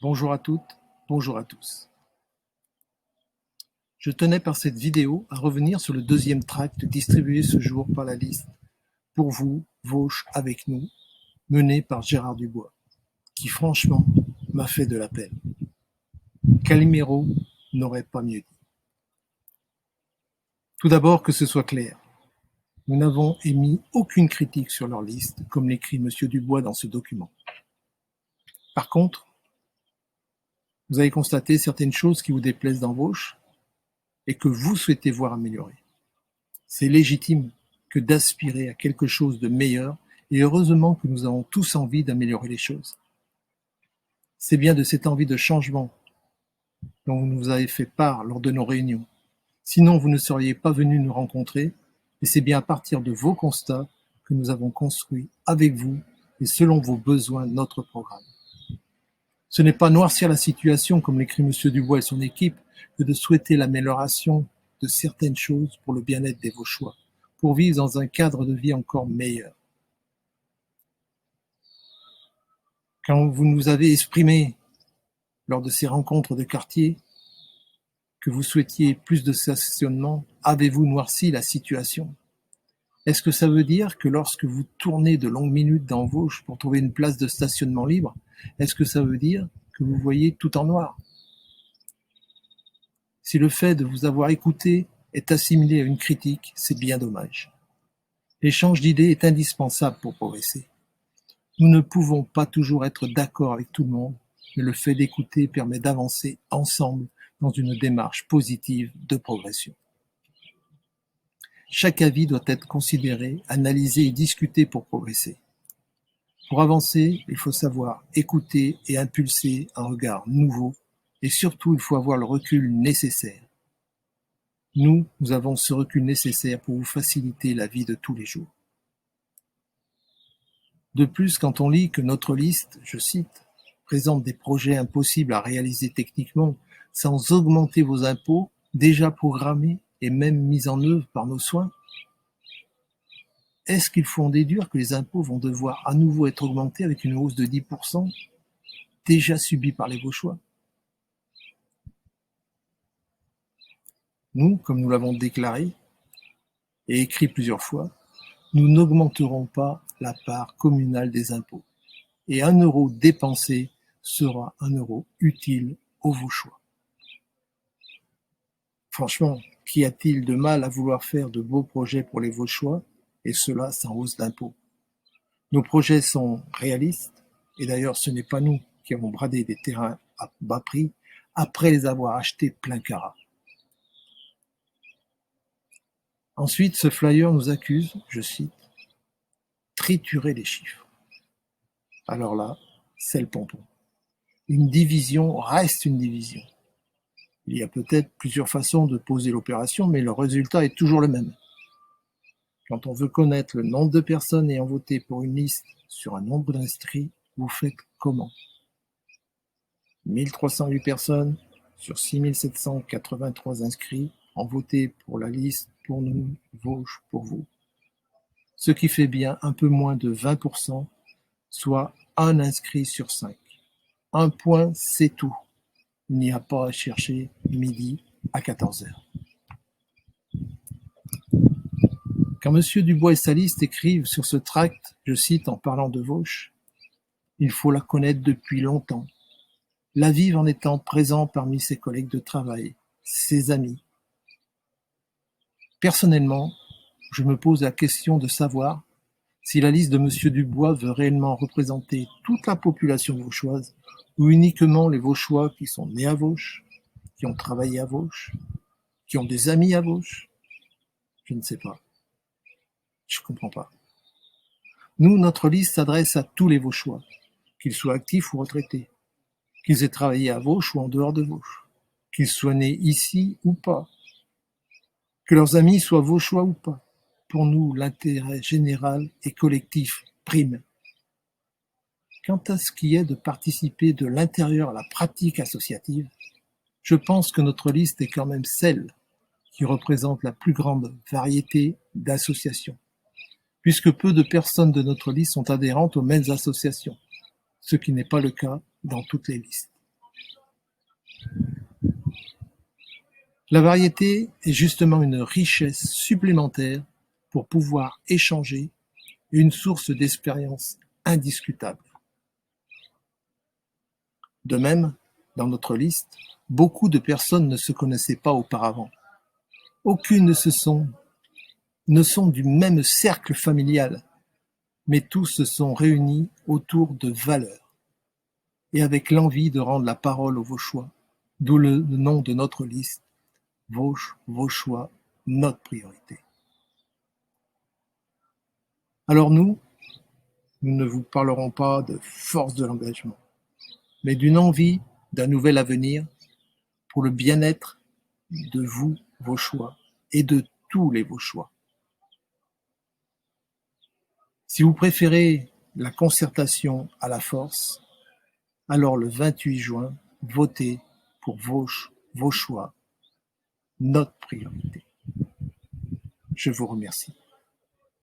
Bonjour à toutes, bonjour à tous. Je tenais par cette vidéo à revenir sur le deuxième tract distribué ce jour par la liste Pour vous, Vauche avec nous, mené par Gérard Dubois, qui franchement m'a fait de la peine. Calimero n'aurait pas mieux dit. Tout d'abord, que ce soit clair, nous n'avons émis aucune critique sur leur liste, comme l'écrit M. Dubois dans ce document. Par contre, vous avez constaté certaines choses qui vous déplaisent dans Vauche et que vous souhaitez voir améliorer. C'est légitime que d'aspirer à quelque chose de meilleur, et heureusement que nous avons tous envie d'améliorer les choses. C'est bien de cette envie de changement dont vous nous avez fait part lors de nos réunions. Sinon, vous ne seriez pas venus nous rencontrer, et c'est bien à partir de vos constats que nous avons construit avec vous et selon vos besoins notre programme. Ce n'est pas noircir la situation, comme l'écrit M. Dubois et son équipe, que de souhaiter l'amélioration de certaines choses pour le bien-être des Vauchois, pour vivre dans un cadre de vie encore meilleur. Quand vous nous avez exprimé lors de ces rencontres de quartier que vous souhaitiez plus de stationnement, avez-vous noirci la situation? Est-ce que ça veut dire que lorsque vous tournez de longues minutes dans Vauche pour trouver une place de stationnement libre, est-ce que ça veut dire que vous voyez tout en noir? Si le fait de vous avoir écouté est assimilé à une critique, c'est bien dommage. L'échange d'idées est indispensable pour progresser. Nous ne pouvons pas toujours être d'accord avec tout le monde, mais le fait d'écouter permet d'avancer ensemble dans une démarche positive de progression. Chaque avis doit être considéré, analysé et discuté pour progresser. Pour avancer, il faut savoir écouter et impulser un regard nouveau, et surtout il faut avoir le recul nécessaire. Nous avons ce recul nécessaire pour vous faciliter la vie de tous les jours. De plus, quand on lit que notre liste, je cite, présente des projets impossibles à réaliser techniquement sans augmenter vos impôts, déjà programmés et même mis en œuvre par nos soins, est-ce qu'il faut en déduire que les impôts vont devoir à nouveau être augmentés avec une hausse de 10% déjà subie par les Vauchois? Nous, comme nous l'avons déclaré et écrit plusieurs fois, nous n'augmenterons pas la part communale des impôts. Et 1 euro dépensé sera 1 euro utile aux Vauchois. Franchement, qu'y a-t-il de mal à vouloir faire de beaux projets pour les Vauchois, et cela sans hausse d'impôts? Nos projets sont réalistes, et d'ailleurs ce n'est pas nous qui avons bradé des terrains à bas prix après les avoir achetés plein carat. Ensuite, ce flyer nous accuse, je cite, « triturer les chiffres ». Alors là, c'est le pompon. Une division reste une division. Il y a peut-être plusieurs façons de poser l'opération, mais le résultat est toujours le même. Quand on veut connaître le nombre de personnes ayant voté pour une liste sur un nombre d'inscrits, vous faites comment? 1308 personnes sur 6783 inscrits ont voté pour la liste Pour nous, Vauche pour vous. Ce qui fait bien un peu moins de 20%, soit 1 inscrit sur 5. 1 point, c'est tout. Il n'y a pas à chercher midi à 14h. Quand M. Dubois et sa liste écrivent sur ce tract, je cite en parlant de Vauche, « Il faut la connaître depuis longtemps, la vivre en étant présent parmi ses collègues de travail, ses amis. » Personnellement, je me pose la question de savoir si la liste de M. Dubois veut réellement représenter toute la population vauchoise ou uniquement les Vauchois qui sont nés à Vauche, qui ont travaillé à Vauche, qui ont des amis à Vauche. Je ne sais pas. Je ne comprends pas. Nous, notre liste s'adresse à tous les Vauchois, qu'ils soient actifs ou retraités, qu'ils aient travaillé à Vauche ou en dehors de Vauche, qu'ils soient nés ici ou pas, que leurs amis soient Vauchois ou pas. Pour nous, l'intérêt général et collectif prime. Quant à ce qui est de participer de l'intérieur à la pratique associative, je pense que notre liste est quand même celle qui représente la plus grande variété d'associations, puisque peu de personnes de notre liste sont adhérentes aux mêmes associations, ce qui n'est pas le cas dans toutes les listes. La variété est justement une richesse supplémentaire pour pouvoir échanger, une source d'expérience indiscutable. De même, dans notre liste, beaucoup de personnes ne se connaissaient pas auparavant. Aucunes ne sont du même cercle familial, mais tous se sont réunis autour de valeurs et avec l'envie de rendre la parole aux Vauchois, d'où le nom de notre liste, Vauchois, notre priorité. Alors nous ne vous parlerons pas de force de l'engagement, mais d'une envie d'un nouvel avenir pour le bien-être de vous, Vauchois, et de tous les Vauchois. Si vous préférez la concertation à la force, alors le 28 juin, votez pour Vauchois, notre priorité. Je vous remercie.